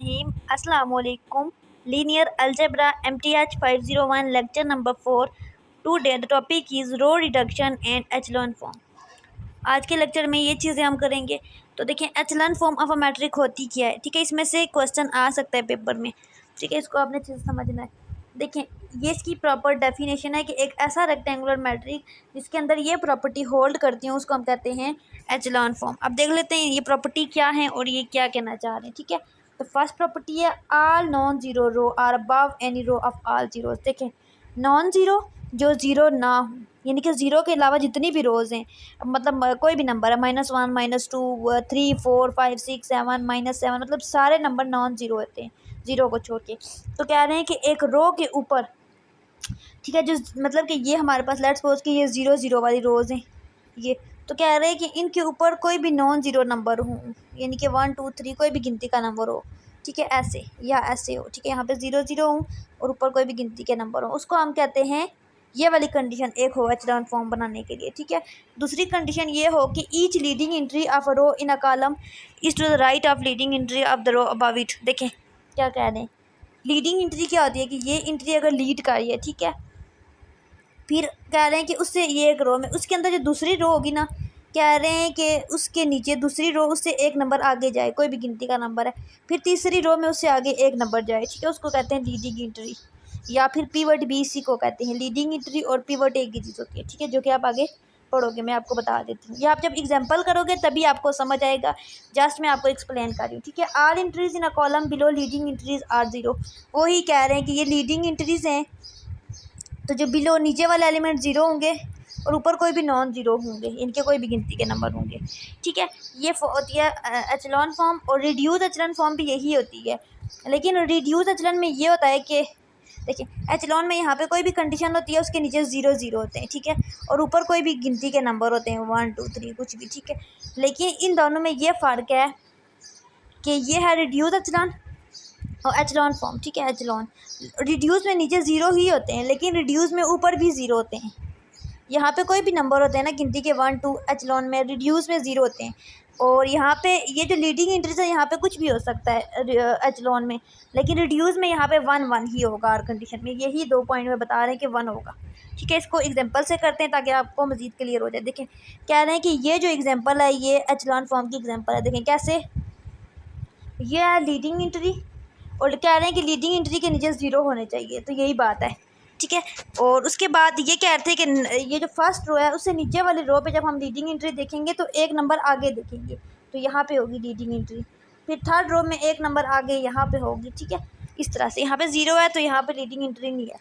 बिस्मिल्लाहिर्रहमानिर्रहीम। अस्सलाम वालेकुम। Linear algebra MTH 501 lecture number 4। Today the topic is row reduction and echelon form. आज के लेक्चर में ये चीज़ें हम करेंगे। तो देखें echelon form of a matric होती क्या है, ठीक है। इसमें से क्वेश्चन आ सकता है पेपर में, ठीक है। इसको आपने चीज़ समझना है। देखें ये इसकी प्रॉपर डेफिनेशन है कि एक ऐसा रेक्टेंगुलर मैट्रिक जिसके अंदर ये प्रॉपर्टी होल्ड करती है उसको हम कहते हैं एचेलॉन फॉर्म। अब देख लेते हैं ये प्रॉपर्टी क्या है और ये क्या कहना चाह रहे हैं, ठीक है। तो फर्स्ट प्रॉपर्टी है all non zero row are above any row of all zeros. देखें नॉन जीरो जो ज़ीरो ना हो, यानी कि ज़ीरो के अलावा जितनी भी रोज़ हैं, मतलब कोई भी नंबर है -1 -2 3 4 5 6 7 -7, मतलब सारे नंबर नॉन ज़ीरो होते हैं ज़ीरो को छोड़ के। तो कह रहे हैं कि एक रो के ऊपर, ठीक है, जो मतलब कि ये हमारे पास लेट्स सपोज कि ये 0 0 वाली रोज़ हैं ये, तो कह रहे हैं कि इनके ऊपर कोई भी नॉन ज़ीरो नंबर हो, यानी कि 1 2 3 कोई भी गिनती का नंबर हो, ठीक है, ऐसे या ऐसे हो, ठीक है। यहाँ पे 0 0 हो और ऊपर कोई भी गिनती के नंबर हो, उसको हम कहते हैं, ये वाली कंडीशन एक हो एचेलॉन फॉर्म बनाने के लिए, ठीक है। दूसरी कंडीशन ये हो कि each leading entry of a row in a column is to the right of leading entry of the row above it. देखें क्या कह रहे हैं, लीडिंग एंट्री क्या होती है कि ये एंट्री अगर लीड कर रही है, ठीक है, फिर कह रहे हैं कि उससे ये एक रो में उसके अंदर जो दूसरी रो होगी ना, कह रहे हैं कि उसके नीचे दूसरी रो उससे एक नंबर आगे जाए, कोई भी गिनती का नंबर है, फिर तीसरी रो में उससे आगे एक नंबर जाए, ठीक है, उसको कहते हैं लीडिंग एंट्री, या फिर पिवट भी इसी को कहते हैं। लीडिंग एंट्री और पिवट एक ही चीज़ होती है, ठीक है, जो कि आप आगे पढ़ोगे, मैं आपको बता देती हूँ। ये आप जब एग्जाम्पल करोगे तभी आपको समझ आएगा, जस्ट मैं आपको एक्सप्लेन कर रही हूँ, ठीक है। Are entries in a column below leading entries are zero. वही कह रहे हैं कि ये लीडिंग एंट्रीज हैं, तो जो बिलो नीचे वाले एलिमेंट ज़ीरो होंगे और ऊपर कोई भी नॉन ज़ीरो होंगे, इनके कोई भी गिनती के नंबर होंगे, ठीक है। ये होती है एचेलॉन फॉर्म, और रिड्यूस एचेलॉन फॉर्म भी यही होती है। लेकिन रिड्यूस एचेलॉन में ये होता है कि देखिए एचेलॉन में यहाँ पे कोई भी कंडीशन होती है, उसके नीचे 0 0 होते हैं, ठीक है, और ऊपर कोई भी गिनती के नंबर होते हैं 1 2 3 कुछ भी, ठीक है। लेकिन इन दोनों में ये फ़र्क है कि ये है रिड्यूस एचेलॉन और एचेलॉन फॉर्म, ठीक है। एचेलॉन रिड्यूस में नीचे 0 ही होते हैं, लेकिन रिड्यूस में ऊपर भी 0 होते हैं। यहाँ पे कोई भी नंबर होते हैं ना गिनती के 1 2, एचेलॉन में रिड्यूस में 0 होते हैं। और यहाँ पे ये जो लीडिंग एंट्रीज है यहाँ पे कुछ भी हो सकता है एचेलॉन में, लेकिन रिड्यूस में यहाँ पे 1 1 ही होगा हर कंडीशन में। यही 2 पॉइंट में बता रहे हैं कि 1 होगा, ठीक है। इसको एग्जांपल से करते हैं ताकि आपको मज़ीद क्लियर हो जाए। देखें कह रहे हैं कि ये जो एग्जांपल है ये एचेलॉन फॉर्म की एग्जांपल है। देखें कैसे, ये है लीडिंग एंट्री और कह रहे हैं कि लीडिंग एंट्री के नीचे 0 होने चाहिए, तो यही बात है, ठीक है। और उसके बाद ये कह रहे थे कि ये जो फर्स्ट रो है उससे नीचे वाली रो पे जब हम लीडिंग एंट्री देखेंगे तो एक नंबर आगे देखेंगे, तो यहाँ पे होगी लीडिंग एंट्री, फिर थर्ड रो में एक नंबर आगे यहाँ पे होगी, ठीक है। इस तरह से यहाँ पे 0 है तो यहाँ पे लीडिंग एंट्री नहीं है,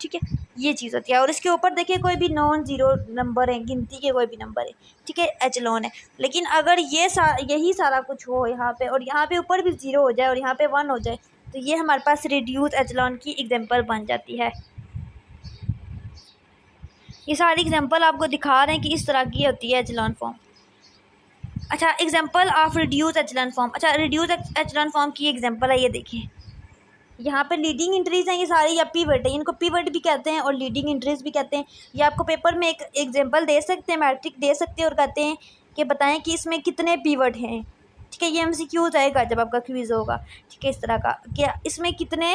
ठीक है। ये चीज़ होती है। और इसके ऊपर देखिए कोई भी नॉन ज़ीरो नंबर है, गिनती के कोई भी नंबर है, ठीक है, एचेलॉन है। लेकिन अगर ये यही सारा कुछ हो यहाँ पे और यहाँ पे ऊपर भी 0 हो जाए और यहाँ पे 1 हो जाए, तो ये हमारे पास रिड्यूस एचेलॉन की एग्जांपल बन जाती है। ये सारी एग्जांपल आपको दिखा रहे हैं कि इस तरह की होती है एचेलॉन फॉर्म। अच्छा example of reduce echelon form. अच्छा रिड्यूस एचेलॉन फॉर्म की एग्जांपल है, ये देखिए यहाँ पे लीडिंग एंट्रीज हैं ये सारी, या पीवट है, इनको पीवट भी कहते हैं और लीडिंग एंट्रीज भी कहते हैं। ये आपको पेपर में एक एग्जांपल दे सकते हैं, मैट्रिक दे सकते हैं और कहते हैं कि बताएं कि इसमें कितने पीवट हैं, ठीक है। ये MCQ आएगा जब आपका क्विज होगा, ठीक है, इस तरह का, क्या इसमें कितने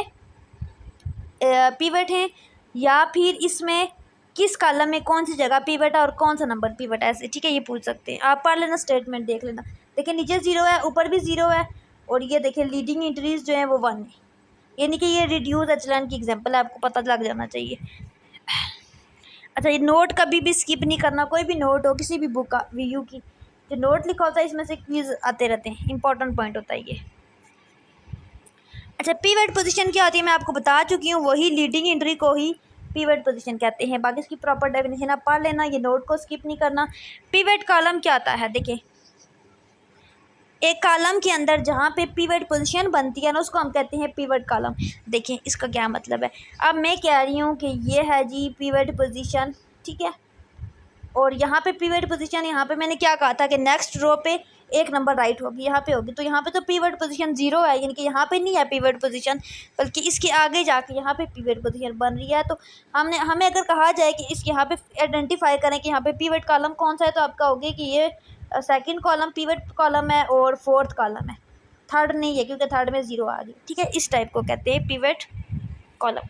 पीवट हैं, या फिर इसमें किस कॉलम में कौन सी जगह पीवट है और कौन सा नंबर पीवट है, ऐसे, ठीक है। ये पूछ सकते हैं, आप पढ़ लेना, स्टेटमेंट देख लेना। देखिए नीचे 0 है, ऊपर भी 0 है, और ये देखिए लीडिंग एंट्रीज जो है वो 1 है, यानी कि ये रिड्यूस एचेलॉन की एग्जांपल है, आपको पता लग जाना चाहिए। अच्छा ये नोट कभी भी स्किप नहीं करना, कोई भी नोट हो किसी भी बुक का VU की, जो नोट लिखा होता है इसमें से क्विज आते रहते हैं, इंपॉर्टेंट पॉइंट होता है ये। अच्छा पीवट पोजीशन क्या होती है मैं आपको बता चुकी हूँ, वही लीडिंग एंट्री को ही पीवट पोजीशन कहते हैं। बाकी इसकी प्रॉपर डेफिनेशन आप पढ़ लेना, ये नोट को स्किप नहीं करना। पीवट कॉलम क्या आता है, देखिए एक कॉलम के अंदर जहाँ पे पीवट पोजीशन बनती है ना उसको हम कहते हैं पीवट कॉलम। देखिए इसका क्या मतलब है, अब मैं कह रही हूँ कि ये है जी पीवट पोजीशन, ठीक है, और यहाँ पे पीवट पोजीशन, यहाँ पे मैंने क्या कहा था कि नेक्स्ट रो पे एक नंबर राइट होगी, यहाँ पे होगी, तो यहाँ पे तो पीवट पोजीशन 0 है, यानी कि यहाँ पे नहीं है पीवट पोजीशन, बल्कि इसके आगे जाके यहाँ पे पीवट पोजीशन बन रही है। तो हमें अगर कहा जाए कि इस यहाँ पे आइडेंटिफाई करें कि यहाँ पे पीवट कॉलम कौन सा है, तो आपका होगा कि ये सेकंड कॉलम पीवट कॉलम है और फोर्थ कॉलम है, थर्ड नहीं है क्योंकि थर्ड में ज़ीरो आ गई, ठीक है। इस टाइप को कहते हैं पिवट कॉलम।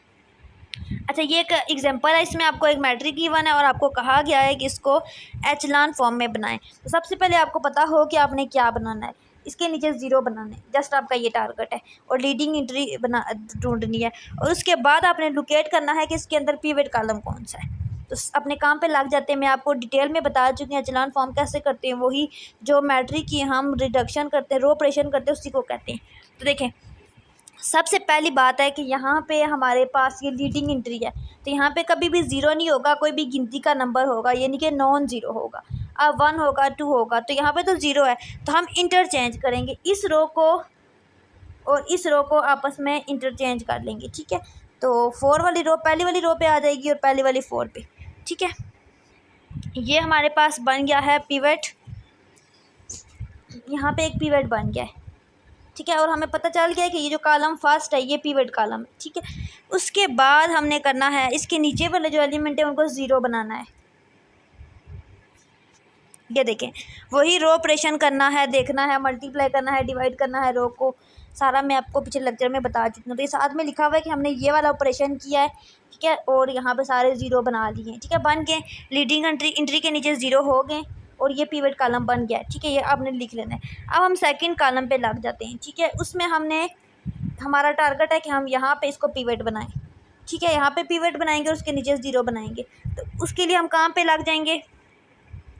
अच्छा, ये एक एग्जांपल है, इसमें आपको एक मैट्रिक गिवन है और आपको कहा गया है कि इसको एचलान फॉर्म में बनाएं। तो सबसे पहले आपको पता हो कि आपने क्या बनाना है, इसके नीचे ज़ीरो बनाना है, जस्ट आपका ये टारगेट है, और लीडिंग एंट्री बना ढूंढनी है, और उसके बाद आपने लोकेट करना है कि इसके अंदर पिवट कॉलम कौन सा है। तो अपने काम पे लग जाते हैं। मैं आपको डिटेल में बता चुकी हूँ एचलान फॉर्म कैसे करते हैं, वही जो मैट्रिक की हम रिडक्शन करते हैं, रो ऑपरेशन करते हैं, उसी को कहते हैं। तो देखें, सबसे पहली बात है कि यहाँ पे हमारे पास ये लीडिंग एंट्री है, तो यहाँ पे कभी भी ज़ीरो नहीं होगा, कोई भी गिनती का नंबर होगा, यानी कि नॉन ज़ीरो होगा। अब 1 होगा, 2 होगा, तो यहाँ पे तो ज़ीरो है, तो हम इंटरचेंज करेंगे, इस रो को और इस रो को आपस में इंटरचेंज कर लेंगे, ठीक है। तो 4 वाली रो पहली वाली रो पे आ जाएगी और पहली वाली 4 पे, ठीक है। ये हमारे पास बन गया है पिवट, यहाँ पे एक पिवट बन गया है, ठीक है। और हमें पता चल गया है कि ये जो कॉलम फर्स्ट है ये पिवट कॉलम है, ठीक है। उसके बाद हमने करना है इसके नीचे वाले जो एलिमेंट है उनको ज़ीरो बनाना है। ये देखें, वही रो ऑपरेशन करना है, देखना है, मल्टीप्लाई करना है, डिवाइड करना है रो को, सारा मैं आपको पिछले लेक्चर में बता चुकी हूँ। तो ये साथ में लिखा हुआ है कि हमने ये वाला ऑपरेशन किया है, ठीक है, और यहाँ पे सारे ज़ीरो बना लिए हैं, ठीक है, बन गए। लीडिंग एंट्री के नीचे ज़ीरो हो गए और ये पिवट कॉलम बन गया, ठीक है, ये आपने लिख लेना है। अब हम सेकंड कॉलम पे लग जाते हैं, ठीक है। उसमें हमने हमारा टारगेट है कि हम यहाँ पे इसको पिवट बनाएं, ठीक है, यहाँ पे पिवट बनाएंगे और उसके नीचे ज़ीरो बनाएंगे। तो उसके लिए हम कहाँ पे लग जाएंगे,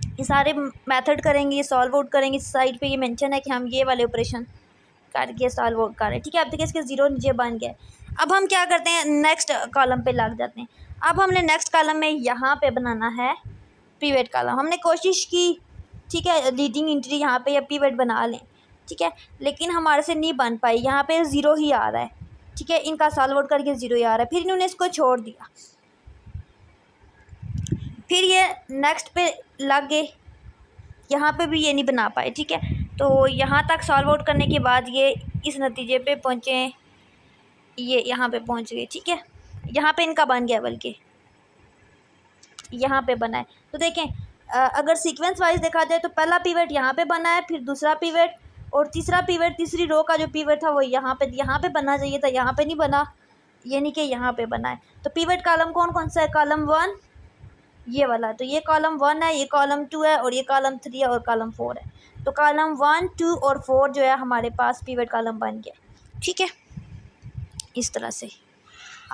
ये सारे मेथड करेंगे, ये सॉल्व आउट करेंगे। इस साइड पे ये मेंशन है कि हम ये वाले ऑपरेशन करके सॉल्व आउट करें, ठीक है। अब देखिए इसके ज़ीरो नीचे बन गए। अब हम क्या करते हैं, नेक्स्ट कॉलम पे लग जाते हैं। अब हमने नेक्स्ट कॉलम में यहाँ पे बनाना है पिवट कॉलम। हमने कोशिश की, ठीक है, लीडिंग एंट्री यहाँ पे या पिवट बना लें, ठीक है, लेकिन हमारे से नहीं बन पाई, यहाँ पे ज़ीरो ही आ रहा है, ठीक है, इनका सॉल्व आउट करके ज़ीरो ही आ रहा है। फिर इन्होंने इसको छोड़ दिया, फिर ये नेक्स्ट पे लग गए, यहाँ पे भी ये नहीं बना पाए, ठीक है। तो यहाँ तक सॉल्व आउट करने के बाद ये इस नतीजे पे पहुँचे, ये यहाँ पे पहुँच गए, ठीक है। यहाँ पे इनका बन गया, बल्कि यहाँ पे बना है। तो देखें, अगर सीक्वेंस वाइज देखा जाए तो पहला पिवट यहाँ पे बना है, फिर दूसरा पिवट और तीसरा पिवट, तीसरी रो का जो पिवट था वो यहाँ पे बनना चाहिए था, यहाँ पे नहीं बना, यानी कि यहाँ पे बना है। तो पिवट कॉलम कौन कौन सा है, कॉलम 1 ये वाला, तो ये कॉलम 1 है, ये कॉलम 2 है, और ये कॉलम 3 है, और कॉलम 4 है। तो कॉलम 1, 2 और 4 जो है हमारे पास पिवट कॉलम बन गया, ठीक है। इस तरह से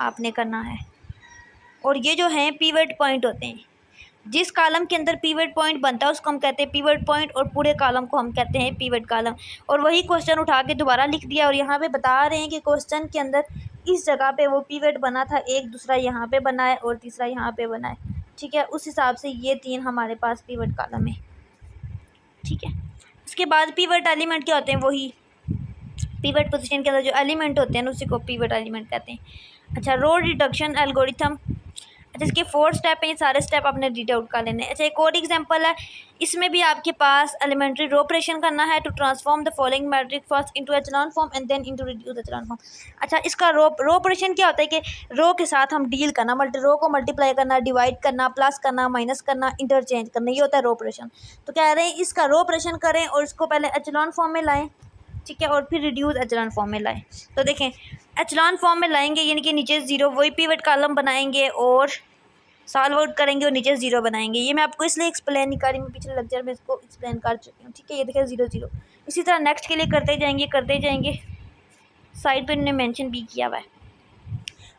आपने करना है। और ये जो हैं पिवट पॉइंट होते हैं, जिस कॉलम के अंदर पिवट पॉइंट बनता है उसको हम कहते हैं पिवट पॉइंट, और पूरे कॉलम को हम कहते हैं पिवट कॉलम। और वही क्वेश्चन उठा के दोबारा लिख दिया, और यहाँ पे बता रहे हैं कि क्वेश्चन के अंदर इस जगह पे वो पिवट बना था, एक दूसरा यहाँ पे बना है और तीसरा यहाँ पे बना है, ठीक है। उस हिसाब से ये 3 हमारे पास पिवट कॉलम है, ठीक है। उसके बाद पिवट एलिमेंट क्या होते हैं, वही पिवट पोजीशन के अंदर जो एलिमेंट होते हैं उसी को पिवट एलिमेंट कहते हैं। अच्छा, रो रिडक्शन एल्गोरिथम, अच्छा इसके 4 स्टेप हैं, ये सारे स्टेप आपने रीड आउट कर लेने हैं। अच्छा, एक और एग्जांपल है, इसमें भी आपके पास एलिमेंट्री रो ऑपरेशन करना है, to transform the following matrix first into echelon form and then into reduce echelon form. अच्छा, इसका रो ऑपरेशन क्या होता है कि रो के साथ हम डील करना, रो को मल्टीप्लाई करना, डिवाइड करना, प्लस करना, माइनस करना, इंटरचेंज करना, ये होता है रो ऑपरेशन। तो कह रहे हैं इसका रो ऑपरेशन करें और इसको पहले एचेलॉन फॉर्म में लाएँ, ठीक है, और फिर रिड्यूस एचेलॉन फॉर्म में लाएँ। तो देखें, एचेलॉन फॉर्म में लाएंगे यानी कि नीचे ज़ीरो, वही पिवट कॉलम बनाएंगे और सॉल्व आउट करेंगे और नीचे ज़ीरो बनाएंगे। ये मैं आपको इसलिए एक्सप्लेन नहीं कर रही, मैं पिछले लेक्चर में इसको एक्सप्लेन कर चुकी हूँ, ठीक है। ये देखिए 0 0, इसी तरह नेक्स्ट के लिए करते जाएंगे। साइड पे इन्होंने मेंशन भी किया हुआ है।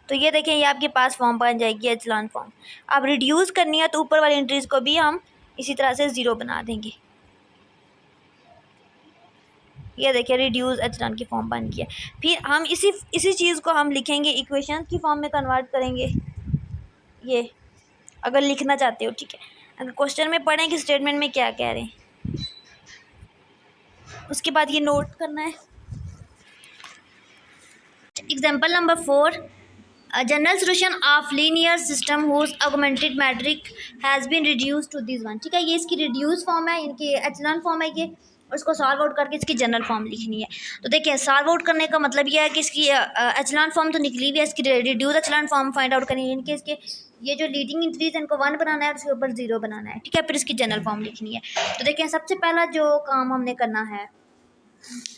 तो ये देखें, ये आपके पास फॉर्म बन जाएगी एचेलॉन फॉर्म। अब रिड्यूस करनी है तो ऊपर वाली एंट्रीज़ को भी हम इसी तरह से 0 बना देंगे। ये देखिए रिड्यूस एचेलॉन की फॉर्म बन गया। फिर हम इसी चीज़ को हम लिखेंगे, इक्वेशन की फॉर्म में कन्वर्ट करेंगे, ये अगर लिखना चाहते हो, ठीक है। अगर क्वेश्चन में पढ़ें कि स्टेटमेंट में क्या कह रहे हैं, उसके बाद ये नोट करना है। Example number 4, general solution of linear system whose augmented matrix has been reduce to this one, ठीक है। ये इसकी रिड्यूस फॉर्म है, इनकी एचेलॉन फॉर्म है ये, और इसको सॉल्व आउट करके इसकी जनरल फॉर्म लिखनी है। तो देखिए, सॉल्व आउट करने का मतलब ये है कि इसकी एचेलॉन फॉर्म तो निकली हुई है, इसकी reduce echelon form find out करनी है, इनके इसके ये जो लीडिंग एंट्रीज इनको 1 बनाना है और उसके ऊपर 0 बनाना है, ठीक है। फिर इसकी जनरल फॉर्म लिखनी है। तो देखिए, सबसे पहला जो काम हमने करना है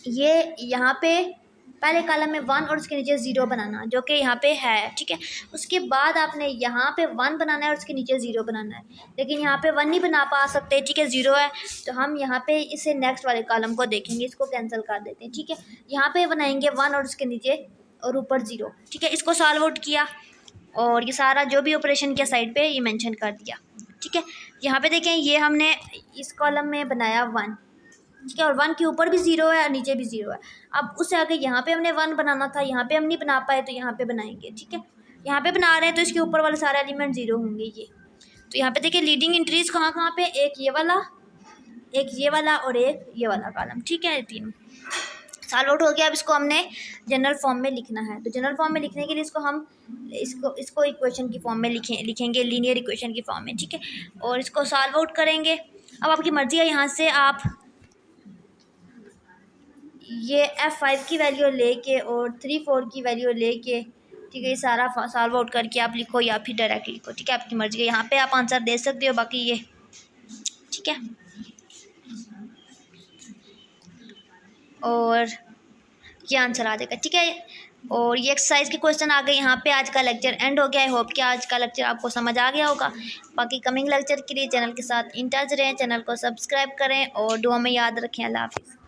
ये यहाँ पे पहले कॉलम में 1 और उसके नीचे 0 बनाना, जो कि यहाँ पे है, ठीक है। उसके बाद आपने यहाँ पे 1 बनाना है और उसके नीचे 0 बनाना है, लेकिन यहाँ पे 1 नहीं बना पा सकते, ठीक है, 0 है। तो हम यहाँ पे इसे नेक्स्ट वाले कॉलम को देखेंगे, इसको कैंसिल कर देते हैं, ठीक है। यहाँ पे बनाएंगे 1 और उसके नीचे और ऊपर 0, ठीक है। इसको सॉल्व आउट किया और ये सारा जो भी ऑपरेशन किया साइड पे ये मेंशन कर दिया, ठीक है। यहाँ पे देखें, ये हमने इस कॉलम में बनाया 1, ठीक है, और 1 के ऊपर भी 0 है और नीचे भी 0 है। अब उससे आगे यहाँ पे हमने 1 बनाना था, यहाँ पे हम नहीं बना पाए तो यहाँ पे बनाएंगे, ठीक है। यहाँ पे बना रहे हैं तो इसके ऊपर वाले सारे एलिमेंट 0 होंगे ये। तो यहाँ पे देखिए लीडिंग इंट्रीज कहाँ कहाँ पे, एक ये वाला, एक ये वाला और एक ये वाला कॉलम, ठीक है। तीनों सॉल्व आउट हो गया। अब इसको हमने जनरल फॉर्म में लिखना है। तो जनरल फॉर्म में लिखने के लिए इसको इक्वेशन की फॉर्म में लिखेंगे लीनियर इक्वेशन की फॉर्म में, ठीक है। और इसको सॉल्व आउट करेंगे। अब आपकी मर्ज़ी है, यहाँ से आप ये F5 की वैल्यू लेके और 3, 4 की वैल्यू लेके, ठीक है, ये सारा सॉल्व आउट करके आप लिखो या फिर डायरेक्ट लिखो, ठीक है, आपकी मर्ज़ी है। यहाँ पे आप आंसर दे सकते हो, बाकी ये, ठीक है। और ये आंसर आ जाएगा, ठीक है। और ये एक्सरसाइज के क्वेश्चन आ गए। यहाँ पे आज का लेक्चर एंड हो गया। आई होप कि आज का लेक्चर आपको समझ आ गया होगा। बाकी कमिंग लेक्चर के लिए चैनल के साथ इन टच रहें, चैनल को सब्सक्राइब करें और दुआ में याद रखें। अल्लाह हाफिज़।